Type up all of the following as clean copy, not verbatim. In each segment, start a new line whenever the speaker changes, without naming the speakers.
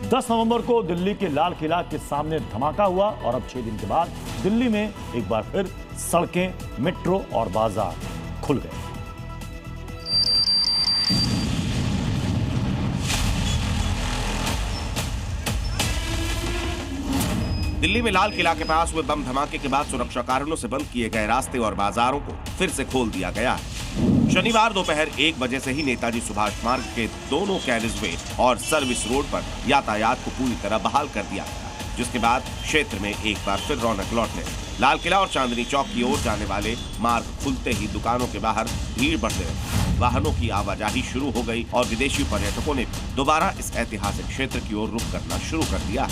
10 नवंबर को दिल्ली के लाल किला के सामने धमाका हुआ और अब 6 दिन के बाद दिल्ली में एक बार फिर सड़कें, मेट्रो और बाजार खुल गए।
दिल्ली में लाल किला के पास हुए बम धमाके के बाद सुरक्षा कारणों से बंद किए गए रास्ते और बाजारों को फिर से खोल दिया गया है। शनिवार दोपहर 1 बजे से ही नेताजी सुभाष मार्ग के दोनों कैरिजवे और सर्विस रोड पर यातायात को पूरी तरह बहाल कर दिया गया, जिसके बाद क्षेत्र में एक बार फिर रौनक लौटने लगी। लाल किला और चांदनी चौक की ओर जाने वाले मार्ग खुलते ही दुकानों के बाहर भीड़ बढ़ने लगी, वाहनों की आवाजाही शुरू हो गई और विदेशी पर्यटकों ने दोबारा इस ऐतिहासिक क्षेत्र की ओर रुख करना शुरू कर दिया।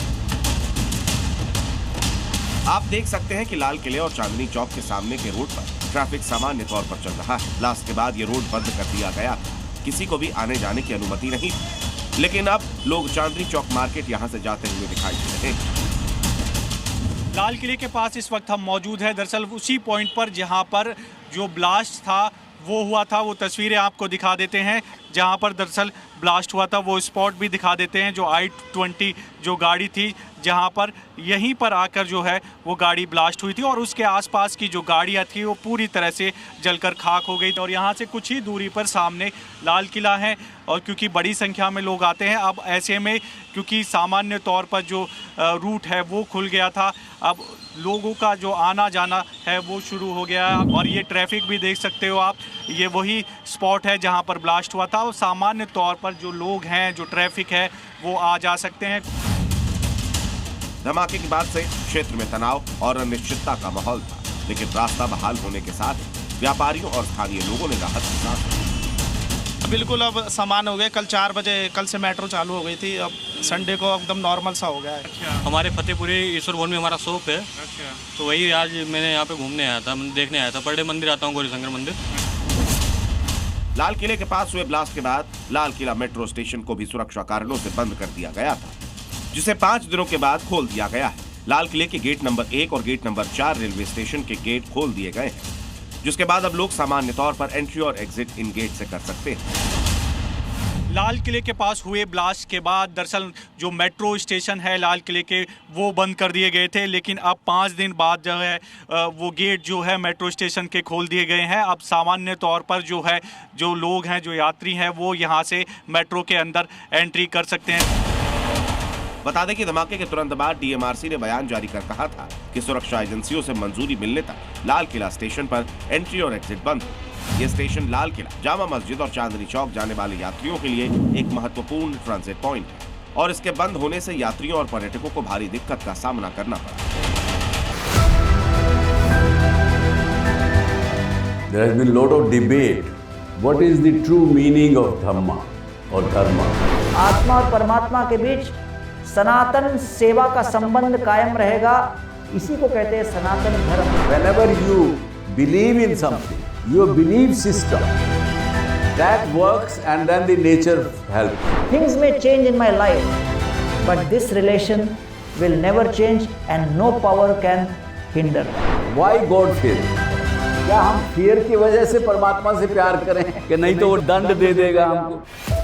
आप देख सकते हैं कि लाल किले और चांदनी चौक के सामने के रोड पर ट्रैफिक सामान्य तौर पर चल रहा है। ब्लास्ट के बाद ये रोड बंद कर दिया गया, किसी को भी आने जाने की अनुमति नहीं, लेकिन अब लोग चांदनी चौक मार्केट यहां से जाते हुए दिखाई दे रहे हैं।
लाल किले के पास इस वक्त हम मौजूद हैं, दरअसल उसी पॉइंट पर जहां पर जो ब्लास्ट था वो हुआ था। वो तस्वीरें आपको दिखा देते हैं जहां पर दरअसल ब्लास्ट हुआ था, वो स्पॉट भी दिखा देते हैं। जो I-20 जो गाड़ी थी, जहां पर यहीं पर आकर जो है वो गाड़ी ब्लास्ट हुई थी और उसके आसपास की जो गाड़ियां थी वो पूरी तरह से जलकर खाक हो गई। और यहां से कुछ ही दूरी पर सामने लाल किला है और क्योंकि बड़ी संख्या में लोग आते हैं, अब ऐसे में क्योंकि सामान्य तौर पर जो रूट है वो खुल गया था, अब लोगों का जो आना जाना है वो शुरू हो गया। और ये ट्रैफिक भी देख सकते हो आप, ये वही स्पॉट है जहां पर ब्लास्ट हुआ था और सामान्य तौर पर जो लोग हैं, जो ट्रैफिक है वो आ जा सकते हैं।
धमाके के बाद से क्षेत्र में तनाव और अनिश्चितता का माहौल था, लेकिन रास्ता बहाल होने के साथ व्यापारियों और स्थानीय लोगों ने राहत की सांस ली।
बिल्कुल अब सामान हो गए। कल 4 बजे कल से मेट्रो चालू हो गई थी, अब संडे को एकदम नॉर्मल सा हो गया है।
अच्छा। हमारे फतेहपुरी ईश्वर भवन में हमारा शॉप है। अच्छा। तो वही आज मैंने यहाँ पे घूमने आया था, देखने आया था। पर डे मंदिर आता हूँ, गौरीशंकर मंदिर।
लाल किले के पास हुए ब्लास्ट के बाद लाल किला मेट्रो स्टेशन को भी सुरक्षा कारणों से बंद कर दिया गया था, जिसे 5 दिनों के बाद खोल दिया गया है। लाल किले के गेट नंबर 1 और गेट नंबर 4 रेलवे स्टेशन के गेट खोल दिए गए हैं, जिसके बाद अब लोग सामान्य तौर पर एंट्री और एग्जिट इन गेट से कर सकते हैं।
लाल किले के पास हुए ब्लास्ट के बाद दरअसल जो मेट्रो स्टेशन है लाल किले के वो बंद कर दिए गए थे, लेकिन अब 5 दिन बाद जो है वो गेट जो है मेट्रो स्टेशन के खोल दिए गए हैं। अब सामान्य तौर पर जो है जो लोग हैं, जो यात्री हैं, वो यहाँ से मेट्रो के अंदर एंट्री कर सकते हैं।
बता दें कि धमाके के तुरंत बाद DMRC ने बयान जारी कर कहा था कि सुरक्षा एजेंसियों से मंजूरी मिलने तक लाल किला स्टेशन पर एंट्री और एग्जिट बंद हो। ये स्टेशन लाल किला, जामा मस्जिद और चांदनी चौक जाने वाले यात्रियों के लिए एक महत्वपूर्ण ट्रांजिट पॉइंट है और इसके बंद होने से यात्रियों और पर्यटकों को भारी दिक्कत का सामना करना पड़ा।
There has been a lot of debate. What is the true meaning of Dhamma or Dharma?
आत्मा और परमात्मा के बीच सनातन सेवा का संबंध कायम रहेगा, इसी को कहते हैं सनातन धर्म।
Whenever you believe in something, your belief system that works and then the nature helps.
Things may change in my life, but this relation will never change and no power can hinder.
Why God fear? क्या हम fear की वजह से परमात्मा से प्यार करें कि नहीं तो वो दंड दे देगा हमको?